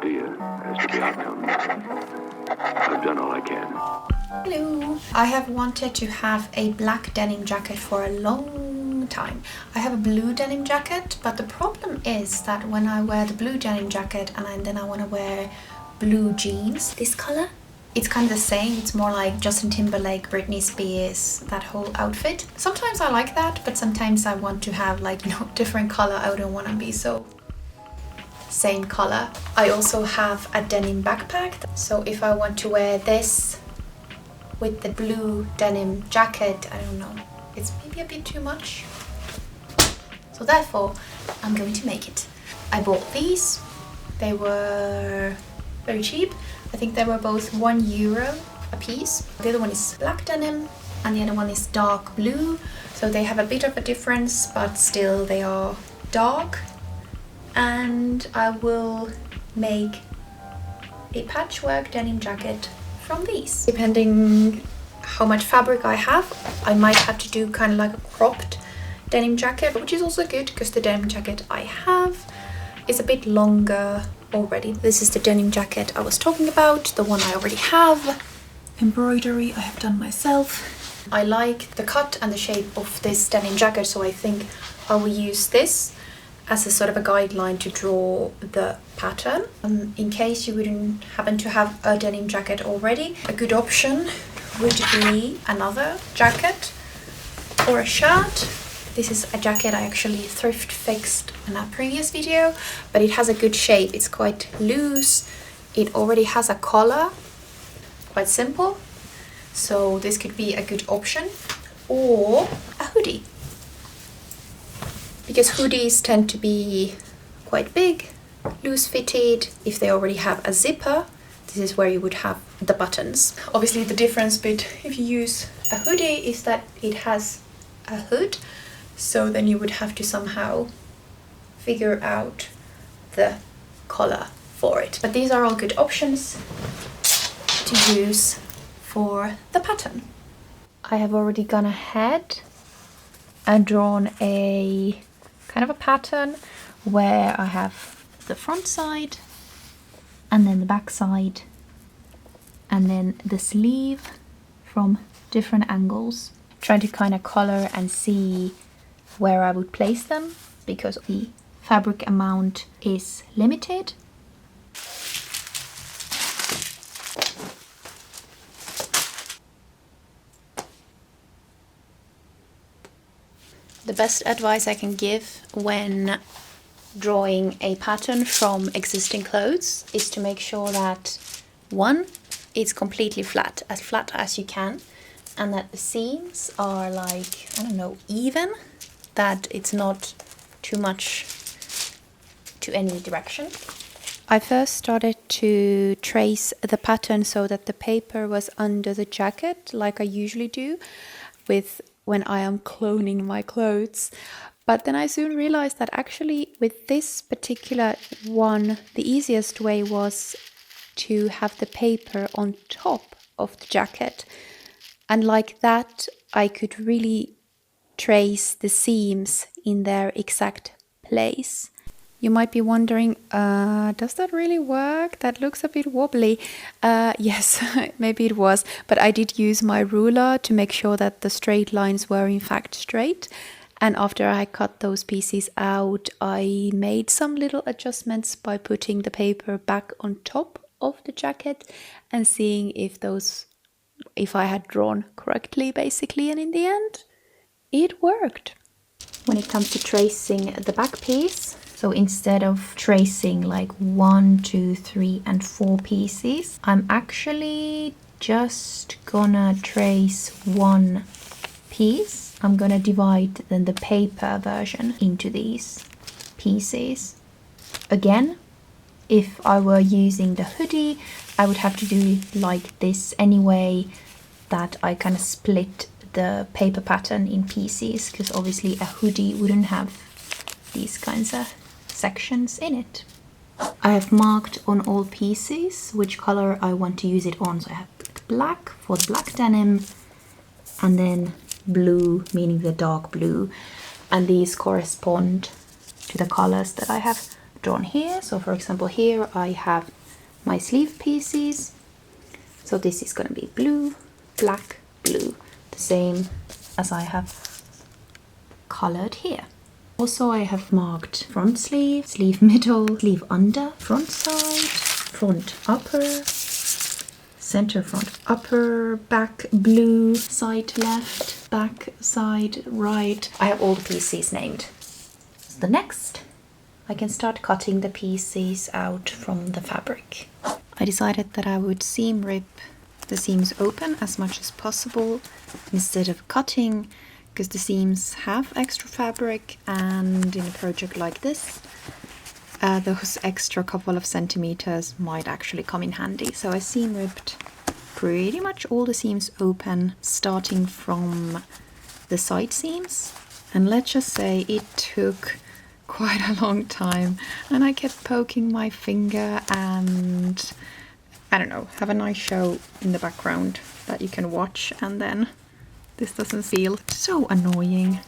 to you as to the outcome. I've done all I can. Hello! I have wanted to have a black denim jacket for a long time. I have a blue denim jacket, but the problem is that when I wear the blue denim jacket and then I want to wear blue jeans, this color, it's kind of the same. It's more like Justin Timberlake, Britney Spears, that whole outfit. Sometimes I like that, but sometimes I want to have like, different color. I don't want to be so same color. I also have a denim backpack, so if I want to wear this with the blue denim jacket, I don't know, it's maybe a bit too much, so therefore I'm going to make it. I bought these. They were very cheap. I think they were both €1 a piece. The other one is black denim and the other one is dark blue, so they have a bit of a difference, but still they are dark. And I will make a patchwork denim jacket from these. Depending how much fabric I have, I might have to do kind of like a cropped denim jacket, which is also good because the denim jacket I have is a bit longer already. This is the denim jacket I was talking about, the one I already have. Embroidery I have done myself. I like the cut and the shape of this denim jacket, so I think I will use this as a sort of a guideline to draw the pattern. In case you wouldn't happen to have a denim jacket already, a good option would be another jacket or a shirt. This is a jacket I actually thrift fixed in a previous video, but it has a good shape. It's quite loose. It already has a collar, quite simple. So this could be a good option. Or a hoodie, because hoodies tend to be quite big, loose fitted. If they already have a zipper, this is where you would have the buttons. Obviously the difference if you use a hoodie is that it has a hood, so then you would have to somehow figure out the collar for it. But these are all good options to use for the pattern. I have already gone ahead and drawn a kind of a pattern where I have the front side and then the back side and then the sleeve from different angles. Trying to kind of color and see where I would place them because the fabric amount is limited. The best advice I can give when drawing a pattern from existing clothes is to make sure that one, it's completely flat as you can, and that the seams are like, I don't know, even, that it's not too much to any direction. I first started to trace the pattern so that the paper was under the jacket, like I usually do when I am cloning my clothes. But then I soon realized that actually with this particular one, the easiest way was to have the paper on top of the jacket. And like that, I could really trace the seams in their exact place. You might be wondering, does that really work? That looks a bit wobbly. Yes, maybe it was, but I did use my ruler to make sure that the straight lines were in fact straight. And after I cut those pieces out, I made some little adjustments by putting the paper back on top of the jacket and seeing if I had drawn correctly, basically, and in the end, it worked. When it comes to tracing the back piece, so instead of tracing like 1, 2, 3, and 4 pieces, I'm actually just gonna trace one piece. I'm gonna divide then the paper version into these pieces. Again, if I were using the hoodie, I would have to do it like this anyway, that I kind of split the paper pattern in pieces, because obviously a hoodie wouldn't have these kinds of sections in it. I have marked on all pieces which color I want to use it on. So I have black for the black denim, and then blue, meaning the dark blue, and these correspond to the colors that I have drawn here. So for example, here I have my sleeve pieces. So this is going to be blue, black, blue, the same as I have colored here. Also I have marked front sleeve, sleeve middle, sleeve under, front side, front upper, center front upper, back blue, side left, back side right. I have all the pieces named. So the next, I can start cutting the pieces out from the fabric. I decided that I would seam rip the seams open as much as possible instead of cutting, because the seams have extra fabric, and in a project like this, those extra couple of centimeters might actually come in handy. So I seam ripped pretty much all the seams open, starting from the side seams. And let's just say it took quite a long time, and I kept poking my finger, and I don't know, have a nice show in the background that you can watch, and then this doesn't feel so annoying.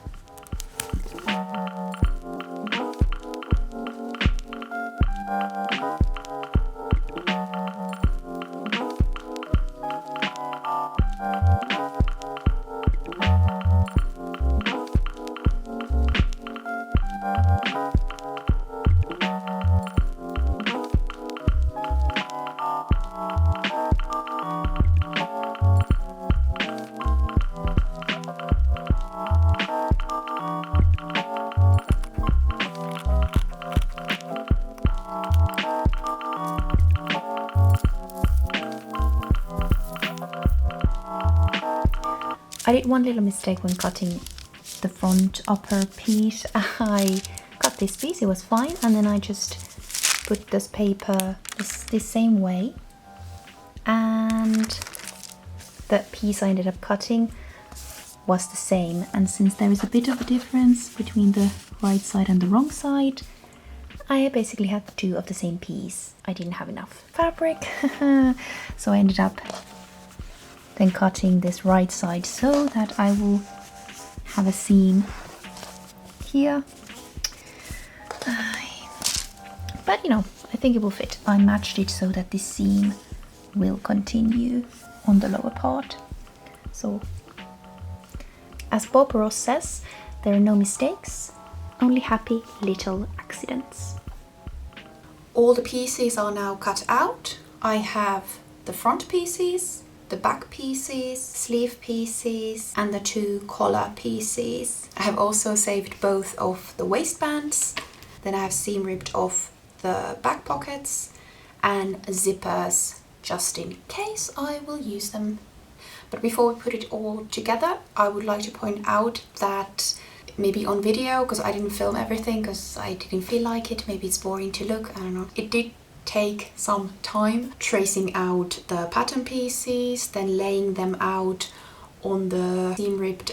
I did one little mistake when cutting the front upper piece. I cut this piece, it was fine, and then I just put this paper this same way, and the piece I ended up cutting was the same. And since there is a bit of a difference between the right side and the wrong side, I basically had two of the same piece. I didn't have enough fabric, so I ended up then cutting this right side so that I will have a seam here. But you know, I think it will fit. I matched it so that this seam will continue on the lower part. So, as Bob Ross says, there are no mistakes, only happy little accidents. All the pieces are now cut out. I have the front pieces, the back pieces, sleeve pieces, and the two collar pieces. I have also saved both of the waistbands. Then I have seam ripped off the back pockets and zippers just in case I will use them. But before we put it all together, I would like to point out that maybe on video, because I didn't film everything because I didn't feel like it, maybe it's boring to look, I don't know. It did take some time tracing out the pattern pieces, then laying them out on the seam ripped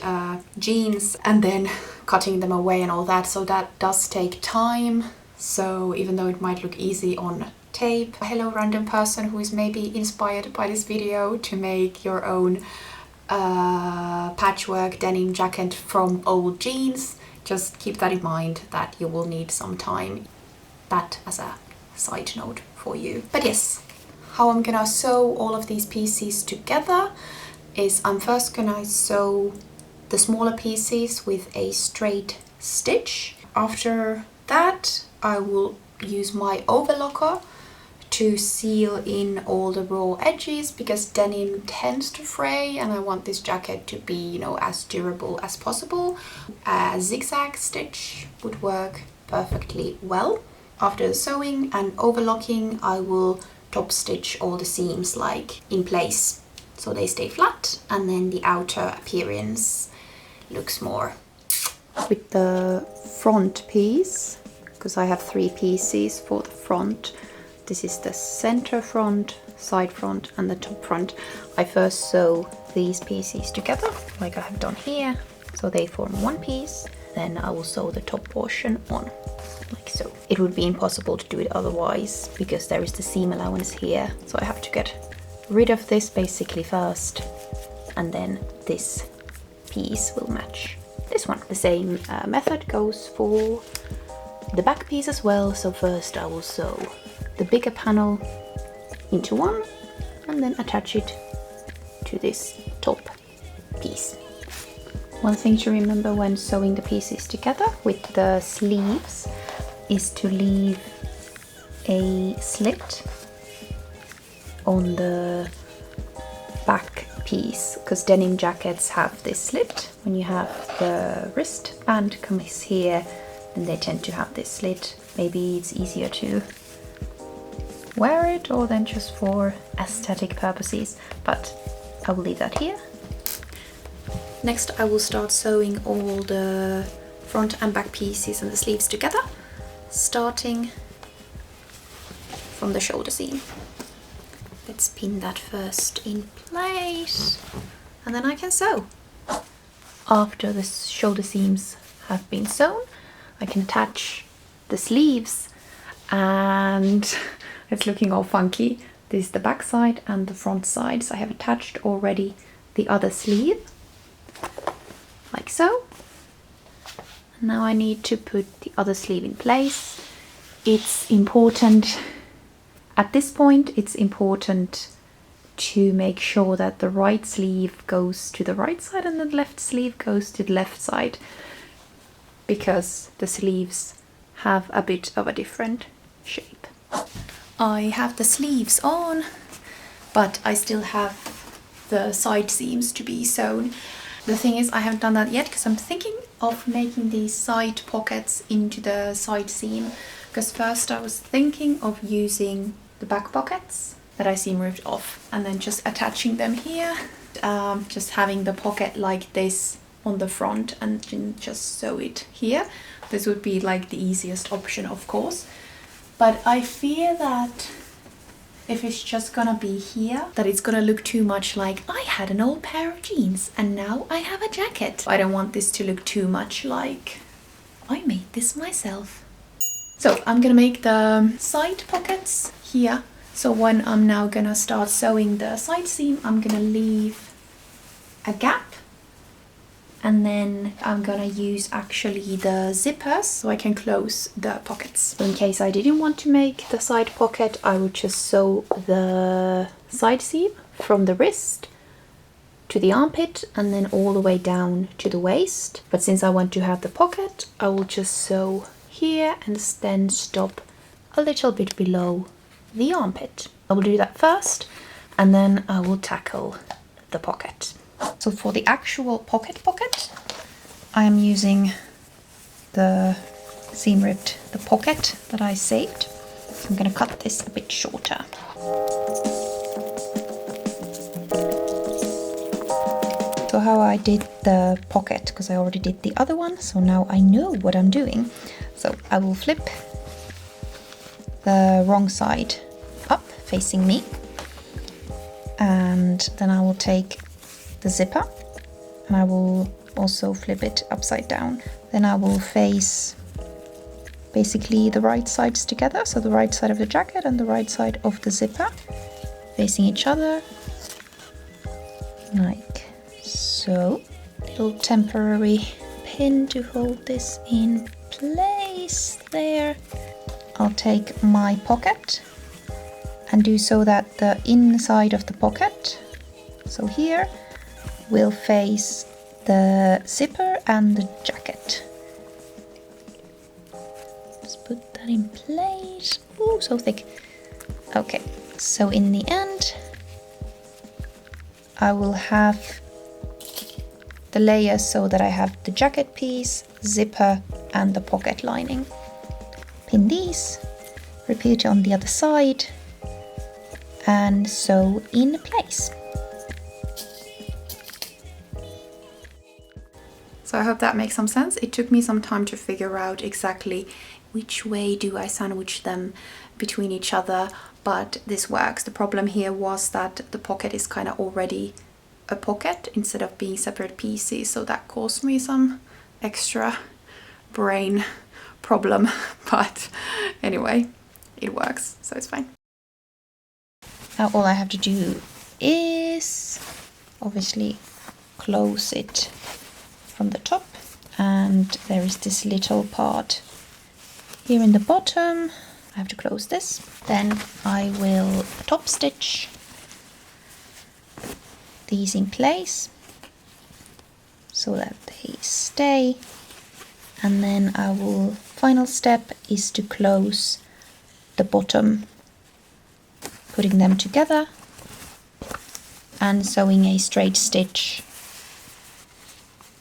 jeans, and then cutting them away and all that. So that does take time. So even though it might look easy on tape, hello random person who is maybe inspired by this video to make your own patchwork denim jacket from old jeans, just keep that in mind that you will need some time. That as a side note for you. But yes, how I'm gonna sew all of these pieces together is I'm first gonna sew the smaller pieces with a straight stitch. After that, I will use my overlocker to seal in all the raw edges, because denim tends to fray and I want this jacket to be, you know, as durable as possible. A zigzag stitch would work perfectly well. After the sewing and overlocking, I will top stitch all the seams like in place so they stay flat, and then the outer appearance looks more. With the front piece, because I have 3 pieces for the front, this is the center front, side front and the top front. I first sew these pieces together like I have done here, so they form one piece. Then I will sew the top portion on, like so. It would be impossible to do it otherwise, because there is the seam allowance here. So I have to get rid of this basically first, and then this piece will match this one. The same method goes for the back piece as well. So first I will sew the bigger panel into one and then attach it to this top piece. One thing to remember when sewing the pieces together with the sleeves is to leave a slit on the back piece, because denim jackets have this slit. When you have the wristband comes here, then they tend to have this slit. Maybe it's easier to wear it or then just for aesthetic purposes, but I will leave that here. Next I will start sewing all the front and back pieces and the sleeves together, starting from the shoulder seam. Let's pin that first in place and then I can sew. After the shoulder seams have been sewn, I can attach the sleeves, and it's looking all funky. This is the back side and the front side. So I have attached already the other sleeve, like so. And now I need to put the other sleeve in place. It's important, at this point, it's important to make sure that the right sleeve goes to the right side and the left sleeve goes to the left side, because the sleeves have a bit of a different shape. I have the sleeves on, but I still have the side seams to be sewn. The thing is, I haven't done that yet because I'm thinking of making these side pockets into the side seam, because first I was thinking of using the back pockets that I seam ripped off and then just attaching them here, just having the pocket like this on the front and then just sew it here. This would be like the easiest option, of course, but I fear that if it's just gonna be here, that it's gonna look too much like I had an old pair of jeans and now I have a jacket. I don't want this to look too much like I made this myself. So I'm gonna make the side pockets here. So when I'm now gonna start sewing the side seam, I'm gonna leave a gap, and then I'm gonna use actually the zippers so I can close the pockets. In case I didn't want to make the side pocket, I would just sew the side seam from the wrist to the armpit and then all the way down to the waist. But since I want to have the pocket, I will just sew here and then stop a little bit below the armpit. I will do that first and then I will tackle the pocket. So for the actual pocket, I am using the seam ripped, the pocket that I saved. So I'm going to cut this a bit shorter. So how I did the pocket, because I already did the other one, so now I know what I'm doing. So I will flip the wrong side up, facing me, and then I will take the zipper and I will also flip it upside down. Then I will face basically the right sides together, so the right side of the jacket and the right side of the zipper facing each other, like so. Little temporary pin to hold this in place there. I'll take my pocket and do so that the inside of the pocket, so here, will face the zipper and the jacket. Let's put that in place. Oh, so thick. Okay, so in the end, I will have the layers so that I have the jacket piece, zipper, and the pocket lining. Pin these, repeat on the other side, and sew in place. So I hope that makes some sense. It took me some time to figure out exactly which way do I sandwich them between each other, but this works. The problem here was that the pocket is kind of already a pocket instead of being separate pieces, so that caused me some extra brain problem, but anyway, it works, so it's fine. Now all I have to do is obviously close it from the top, and there is this little part Here in the bottom, I have to close this. Then I will top stitch these in place so that they stay. And then I will, final step is to close the bottom, putting them together and sewing a straight stitch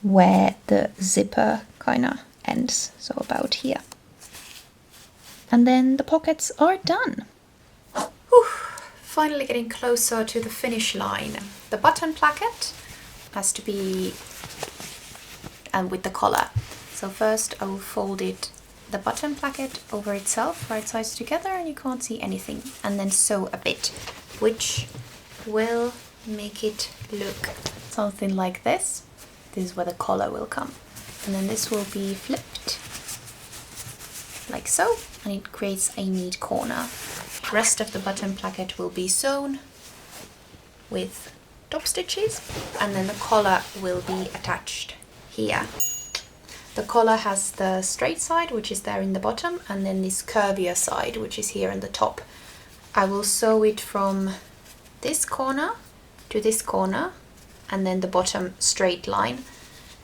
where the zipper kind of ends, so about here. And then the pockets are done. Whew. Finally getting closer to the finish line. The button placket has to be with the collar. So first I will fold the button placket over itself, right sides together, and you can't see anything, and then sew a bit, which will make it look something like this. This is where the collar will come, and then this will be flipped like so, and it creates a neat corner. The rest of the button placket will be sewn with top stitches, and then the collar will be attached here. The collar has the straight side, which is there in the bottom, and then this curvier side, which is here in the top. I will sew it from this corner to this corner, and then the bottom straight line,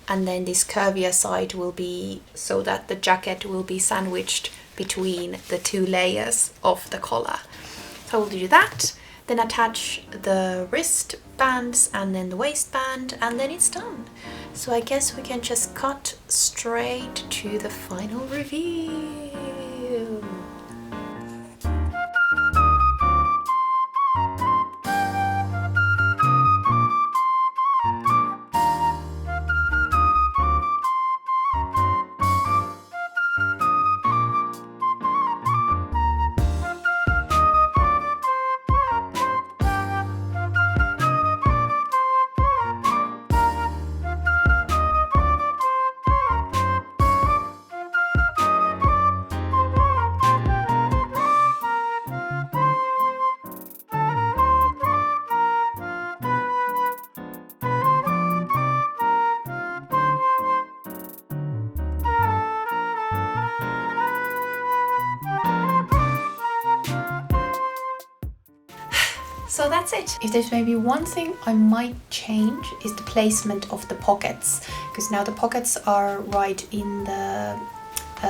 and then this curvier side will be so that the jacket will be sandwiched between the two layers of the collar. So I will do that, then attach the wristbands and then the waistband, and then it's done. So I guess we can just cut straight to the final reveal. So that's it. If there's maybe one thing I might change is the placement of the pockets, because now the pockets are right in the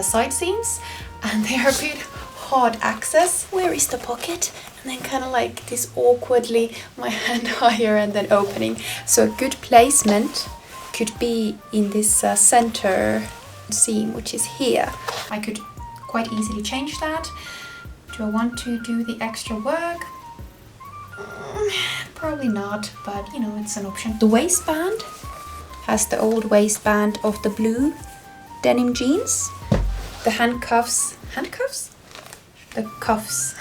side seams and they are a bit hard access. Where is the pocket? And then kind of like this awkwardly, my hand higher and then opening. So a good placement could be in this center seam, which is here. I could quite easily change that. Do I want to do the extra work? Probably not, but you know, it's an option. The waistband has the old waistband of the blue denim jeans. The handcuffs? The cuffs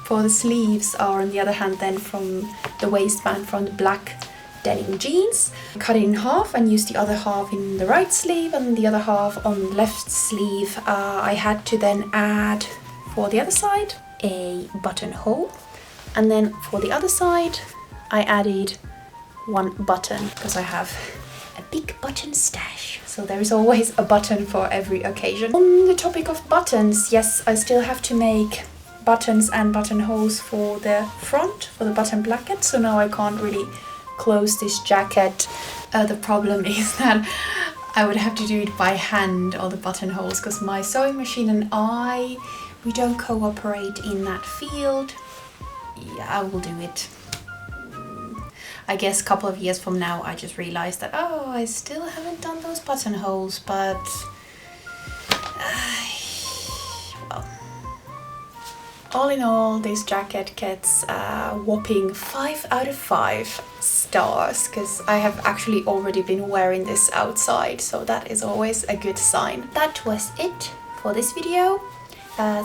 for the sleeves are on the other hand then from the waistband from the black denim jeans. Cut it in half and use the other half in the right sleeve and the other half on the left sleeve. I had to then add for the other side a buttonhole. And then for the other side, I added one button because I have a big button stash. So there is always a button for every occasion. On the topic of buttons, yes, I still have to make buttons and buttonholes for the front, for the button placket. So now I can't really close this jacket. The problem is that I would have to do it by hand, all the buttonholes, because my sewing machine and we don't cooperate in that field. Yeah, I will do it. I guess a couple of years from now I just realized that, oh, I still haven't done those buttonholes, but well, all in all, this jacket gets a whopping 5 out of 5 stars, because I have actually already been wearing this outside, so that is always a good sign. That was it for this video.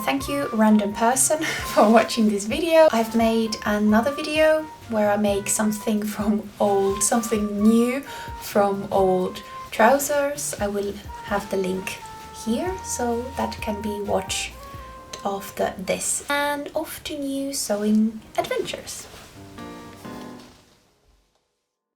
Thank you, random person, for watching this video. I've made another video where I make something new from old trousers. I will have the link here, so that can be watched after this. And off to new sewing adventures.